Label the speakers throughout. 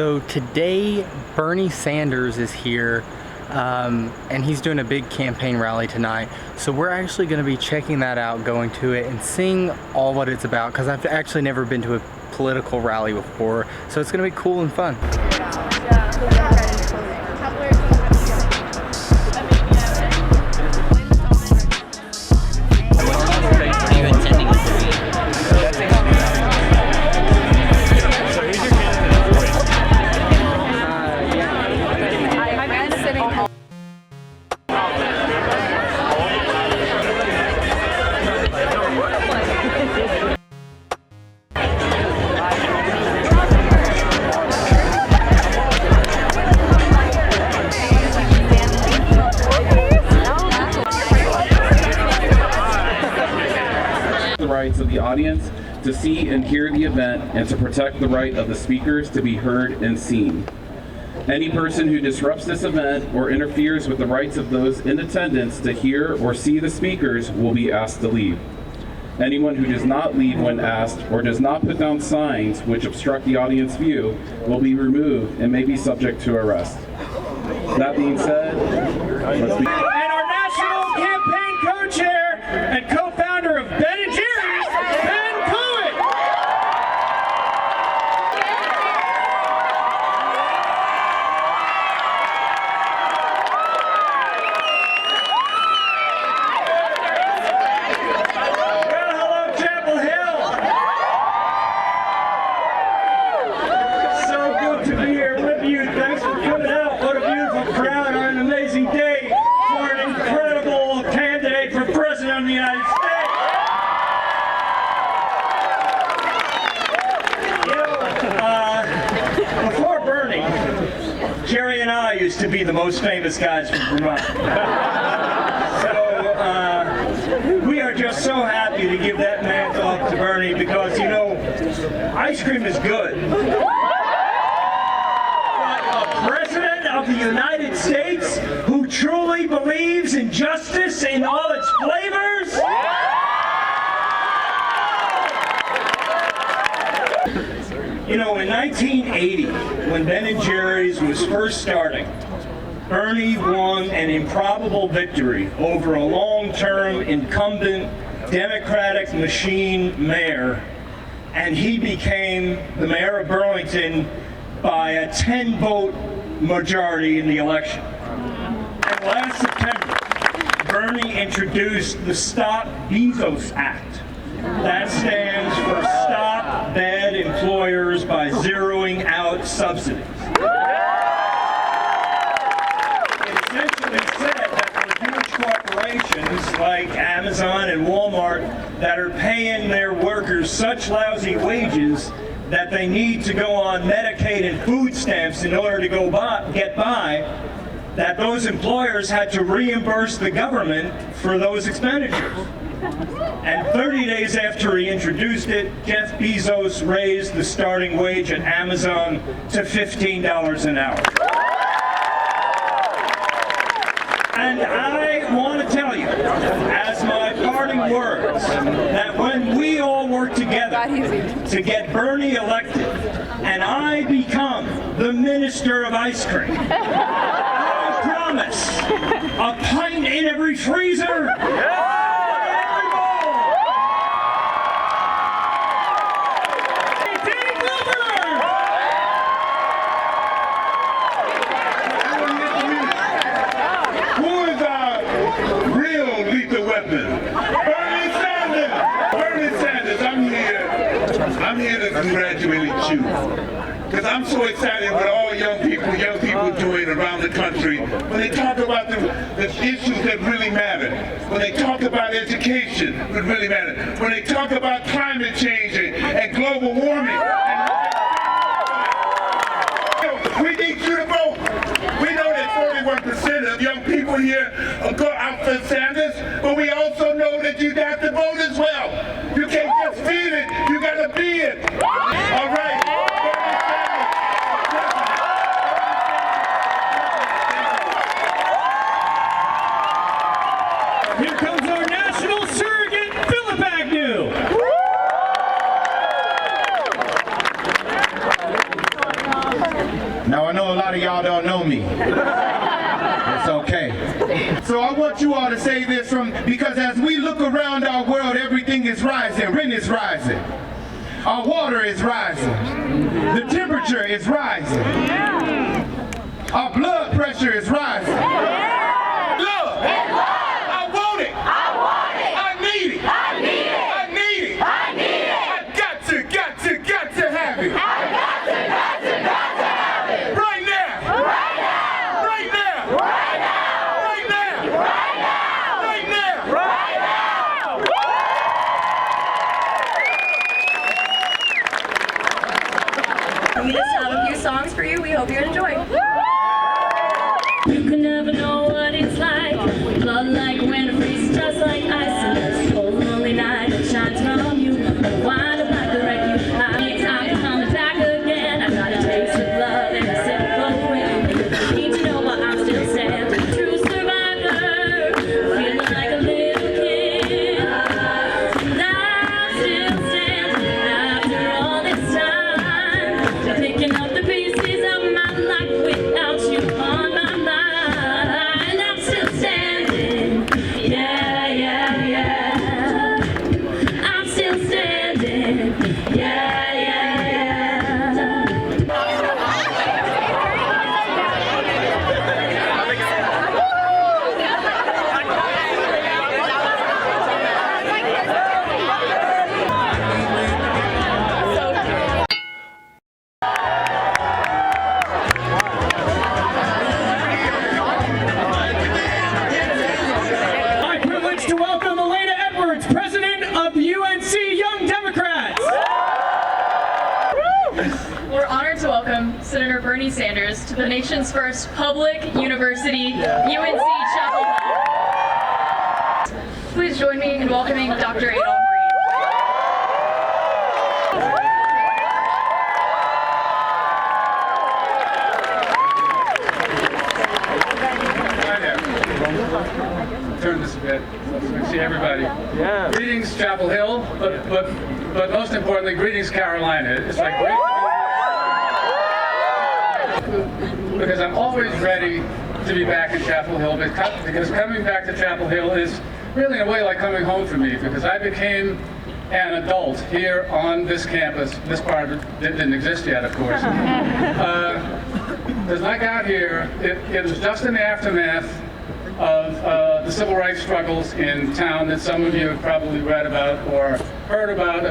Speaker 1: So today Bernie Sanders is here and he's doing a big campaign rally tonight. So we're actually going to be checking that out, going to it and seeing all what it's about, because I've actually never been to a political rally before. So it's going to be cool and fun.
Speaker 2: Rights of the audience to see and hear the event, and to protect the right of the speakers to be heard and seen. Any person who disrupts this event or interferes with the rights of those in attendance to hear or see the speakers will be asked to leave. Anyone who does not leave when asked or does not put down signs which obstruct the audience view will be removed and may be subject to arrest. That being said, let's begin.
Speaker 3: And our national campaign co-chair and co-founder of Ben & Jerry's, Jerry and I used to be the most famous guys from Vermont. So we are just so happy to give that mantle up to Bernie, because, you know, ice cream is good. But a president of the United States who truly believes in justice in all its flavors? You know, in 1980, when Ben & Jerry's was first starting, Bernie won an improbable victory over a long-term incumbent Democratic machine mayor, and he became the mayor of Burlington by a 10-vote majority in the election. And last September, Bernie introduced the Stop Bezos Act. That stands for Stop Bad Employers by Zeroing Out Subsidies. It essentially said that for huge corporations like Amazon and Walmart that are paying their workers such lousy wages that they need to go on Medicaid and food stamps in order to get by, that those employers had to reimburse the government for those expenditures. And 30 days after he introduced it, Jeff Bezos raised the starting wage at Amazon to $15 an hour. And I want to tell you, as my parting words, that when we all work together to get Bernie elected, and I become the Minister of Ice Cream, I promise a pint in every freezer.
Speaker 4: I'm here to congratulate you, because I'm so excited what all young people doing around the country. When they talk about the issues that really matter, when they talk about education that really matter, when they talk about climate change and global warming. We need you to vote. We know that 41% of young people here go out for Sanders, but we also know that you have to vote as well. You can't just feel it, you got to be it. All right.
Speaker 3: Here comes our national surrogate, Philip Agnew.
Speaker 5: y'all don't know me. It's okay. So I want you all to say this because as we look around our world, everything is rising. Rent is rising. Our water is rising. The temperature is rising. Our blood pressure is rising. Love. I want it. I need it. I need it. I got to have it. Right now.
Speaker 6: We just have a few songs for you. We hope you enjoy.
Speaker 7: You can never know what it's like. Blood like winter freeze, just like ice. And this cold, lonely night that shines from you. Wind up like the wreck you hide. I'm coming back again. I got a taste of love and a sip of wind. Need to know why I'm still standing. True survivor, feeling like a little kid. And I'm still standing after all this time. Picking up the pieces of my life without you on my mind. I'm still standing, yeah. I'm still standing, yeah.
Speaker 8: My privilege to welcome Elena Edwards, President of the UNC Young Democrats.
Speaker 6: We're honored to welcome Senator Bernie Sanders to the nation's first public university, UNC Chapel Hill. Please join me in welcoming Dr. Adolph Reed.
Speaker 9: Turn this a bit so we can see everybody. Yeah. Greetings, Chapel Hill, but most importantly, greetings, Carolina. It's like great to be because I'm always ready to be back in Chapel Hill because coming back to Chapel Hill is really in a way like coming home for me because I became an adult here on this campus. This part of it didn't exist yet, of course. As I got here, it was just in the aftermath of the civil rights struggles in town that some of you have probably read about or heard about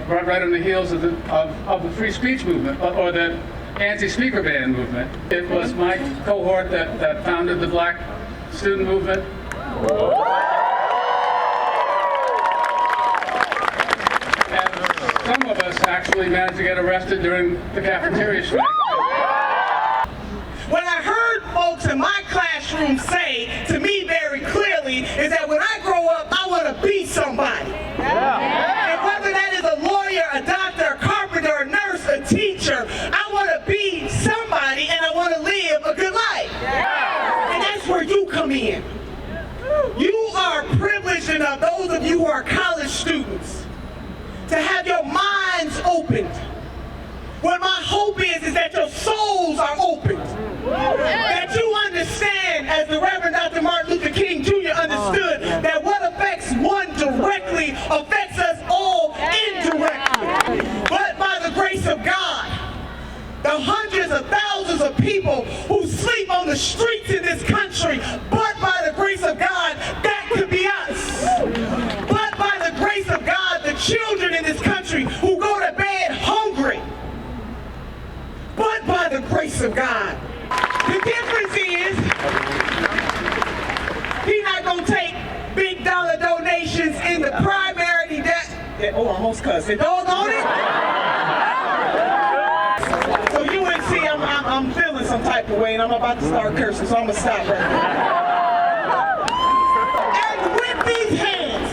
Speaker 9: right on the heels of the free speech movement or the anti-speaker ban movement. It was my cohort that founded the Black student movement. And some of us actually managed to get arrested during the cafeteria strike.
Speaker 10: What I heard folks in my classroom say to me very clearly is that when I grow up, I want to be somebody. And whether that is a lawyer, a doctor, a carpenter, a nurse, a teacher, I want to be somebody and I want to live a good life. And that's where you come in. You are privileged enough, those of you who are college students, to have your minds opened. What my hope is that your souls are opened. That you understand, as the Reverend Dr. Martin Luther King Jr. understood, that what affects one directly affects us all indirectly. But by the grace of God, the hundreds of thousands of people who sleep on the streets in this country, but by the grace of God, that could be us. But by the grace of God, the children in this country who go to bed hungry, but by the grace of God. The difference is, he's not going to take big dollar donations in the primary I almost cussed. Doggone it! So UNC, I'm feeling some type of way, and I'm about to start cursing, so I'm going to stop right now. And with these hands,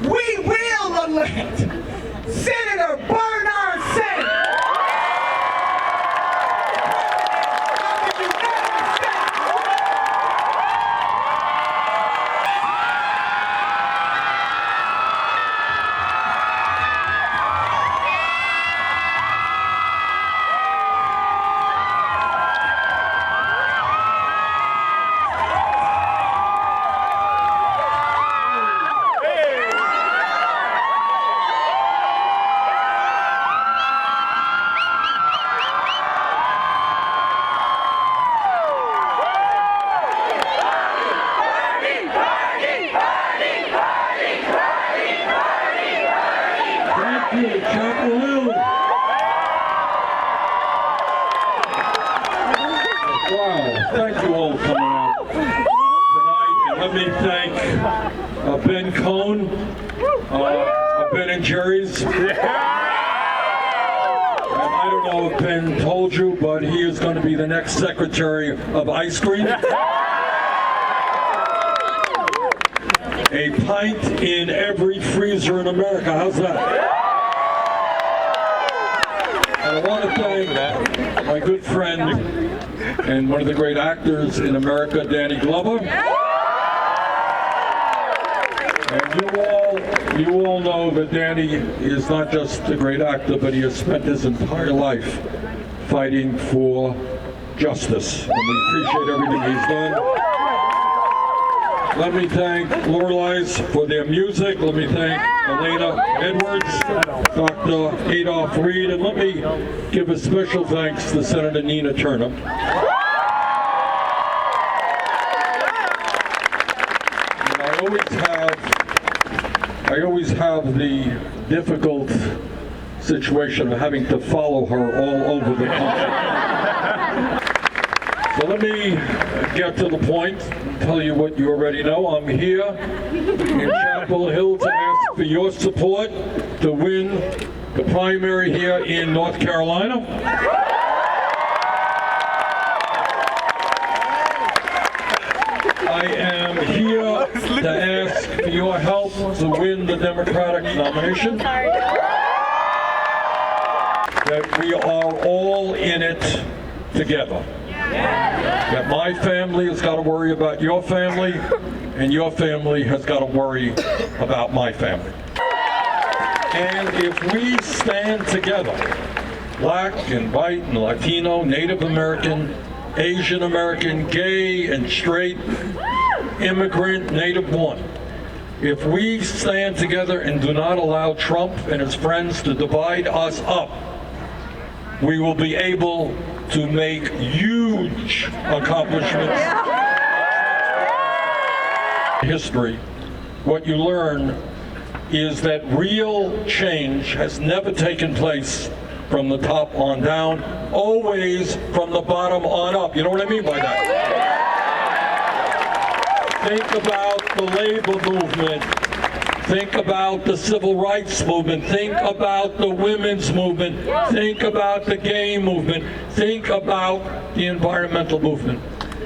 Speaker 10: we will elect Senator Bernard Sanders.
Speaker 11: Hill, Chapel Hill. Wow, thank you all for coming out tonight. And let me thank Ben Cohn, Ben and Jerry's. And I don't know if Ben told you, but he is going to be the next Secretary of Ice Cream. A pint in every freezer in America. How's that? And I want to thank my good friend and one of the great actors in America, Danny Glover. And you all know that Danny is not just a great actor, but he has spent his entire life fighting for justice. And we appreciate everything he's done. Let me thank Lorelai's for their music. Let me thank Elena Edwards, Dr. Adolph Reed, and let me give a special thanks to Senator Nina Turner. I always have the difficult situation of having to follow her all over the country. So let me get to the point and tell you what you already know. I'm here in Chapel Hill to ask for your support to win the primary here in North Carolina. I am here to ask for your help to win the Democratic nomination. That we are all in it together. That my family has got to worry about your family, and your family has got to worry about my family. And if we stand together, black and white and Latino, Native American, Asian American, gay and straight, immigrant, native born, if we stand together and do not allow Trump and his friends to divide us up, we will be able to make huge accomplishments in history. What you learn is that real change has never taken place from the top on down, always from the bottom on up. You know what I mean by that? Think about the labor movement. Think about the civil rights movement. Think about the women's movement. Think about the gay movement. Think about the environmental movement.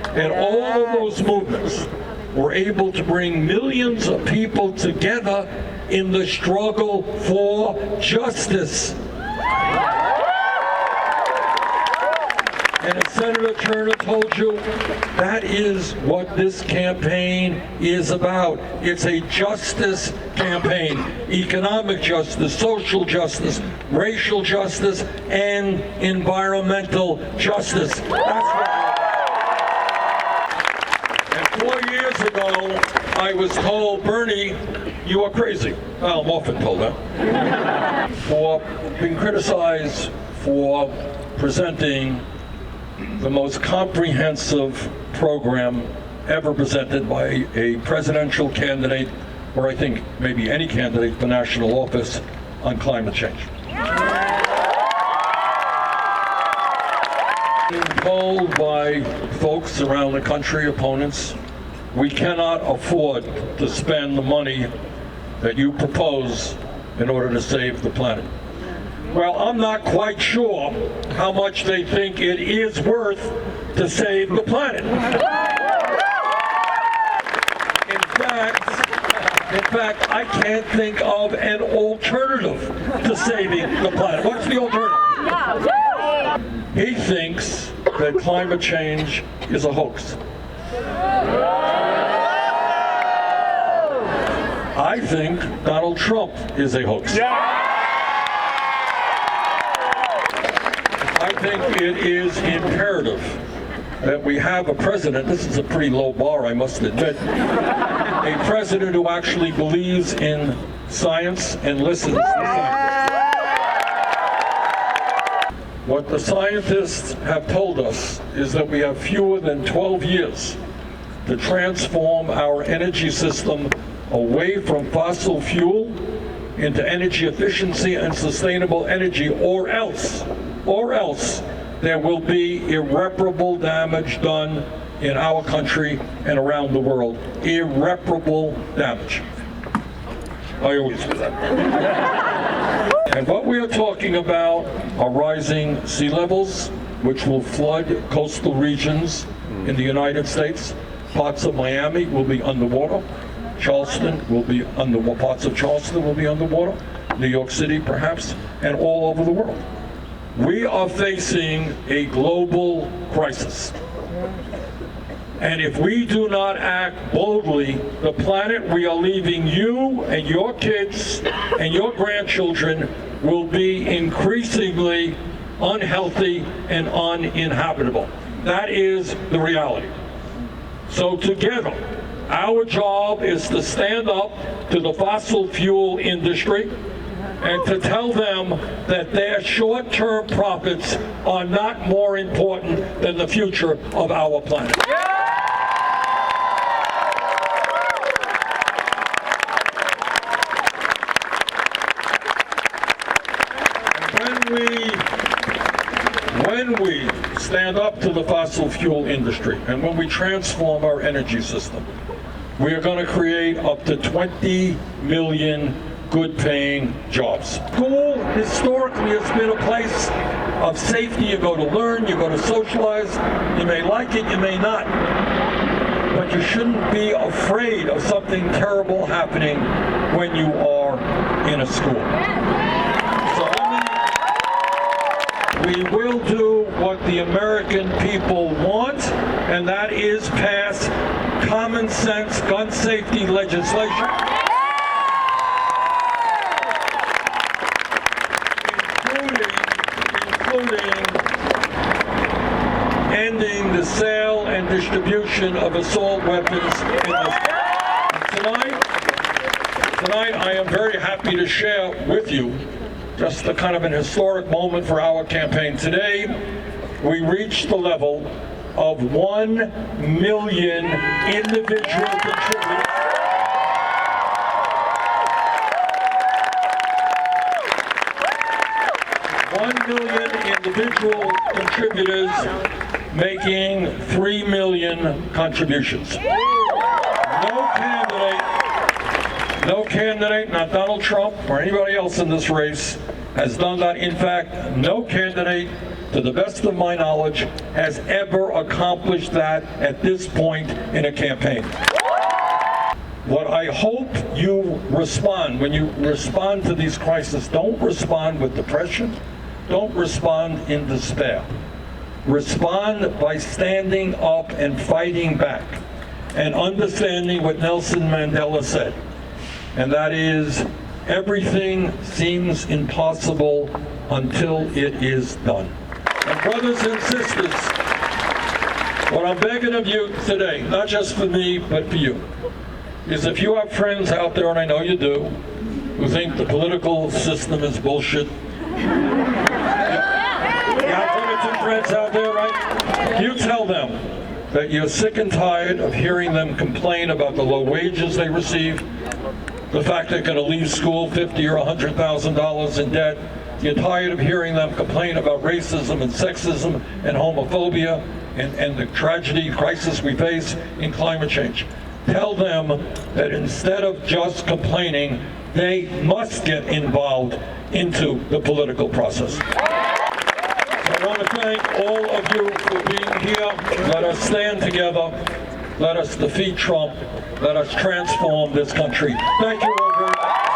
Speaker 11: And all of those movements were able to bring millions of people together in the struggle for justice. And as Senator Turner told you, that is what this campaign is about. It's a justice campaign. Economic justice, social justice, racial justice, and environmental justice. That's what. And 4 years ago, I was told, Bernie, you are crazy. Well, I'm often told that. For being criticized for presenting the most comprehensive program ever presented by a presidential candidate, or I think maybe any candidate for national office, on climate change. Being told by folks around the country, opponents, we cannot afford to spend the money that you propose in order to save the planet. Well, I'm not quite sure how much they think it is worth to save the planet. In fact, I can't think of an alternative to saving the planet. What's the alternative? He thinks that climate change is a hoax. I think Donald Trump is a hoax. I think it is imperative that we have a president, this is a pretty low bar, I must admit, a president who actually believes in science and listens to science. What the scientists have told us is that we have fewer than 12 years to transform our energy system away from fossil fuel into energy efficiency and sustainable energy, or else there will be irreparable damage done in our country and around the world. Irreparable damage. I always do that. And what we are talking about are rising sea levels, which will flood coastal regions in the United States. Parts of Miami will be underwater. Charleston will be underwater. Parts of Charleston will be underwater. New York City, perhaps, and all over the world. We are facing a global crisis. And if we do not act boldly, the planet we are leaving you and your kids and your grandchildren will be increasingly unhealthy and uninhabitable. That is the reality. So together, our job is to stand up to the fossil fuel industry and to tell them that their short-term profits are not more important than the future of our planet. When we stand up to the fossil fuel industry and when we transform our energy system, we are going to create up to 20 million good-paying jobs. School historically has been a place of safety. You go to learn, you go to socialize. You may like it, you may not. But you shouldn't be afraid of something terrible happening when you are in a school. We will do what the American people want, and that is pass common sense gun safety legislation, including ending the sale and distribution of assault weapons in the state. Tonight I am very happy to share with you just a kind of an historic moment for our campaign. Today, we reached the level of 1 million individual contributors. 1 million individual contributors making 3 million contributions. No candidate, not Donald Trump or anybody else in this race, has done that. In fact, no candidate, to the best of my knowledge, has ever accomplished that at this point in a campaign. What I hope you respond, when you respond to these crises, don't respond with depression, don't respond in despair. Respond by standing up and fighting back and understanding what Nelson Mandela said. And that is, everything seems impossible until it is done. And brothers and sisters, what I'm begging of you today, not just for me, but for you, is if you have friends out there, and I know you do, who think the political system is bullshit. You have one or two friends out there, right? You tell them that you're sick and tired of hearing them complain about the low wages they receive, the fact they're going to leave school $50,000 or $100,000 in debt. You're tired of hearing them complain about racism and sexism and homophobia and the tragedy, crisis we face in climate change. Tell them that instead of just complaining, they must get involved into the political process. I want to thank all of you for being here. Let us stand together. Let us defeat Trump. Let us transform this country. Thank you all very much.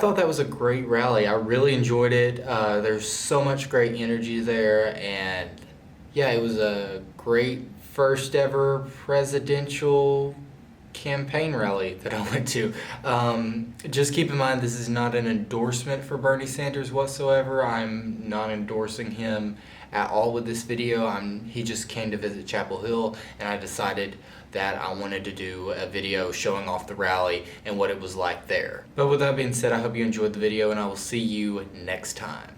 Speaker 12: thought that was a great rally. I really enjoyed it. There's so much great energy there, and yeah, it was a great first ever presidential campaign rally that I went to. Just keep in mind, this is not an endorsement for Bernie Sanders whatsoever. I'm not endorsing him at all with this video. He just came to visit Chapel Hill, and I decided that I wanted to do a video showing off the rally and what it was like there. But with that being said, I hope you enjoyed the video, and I will see you next time.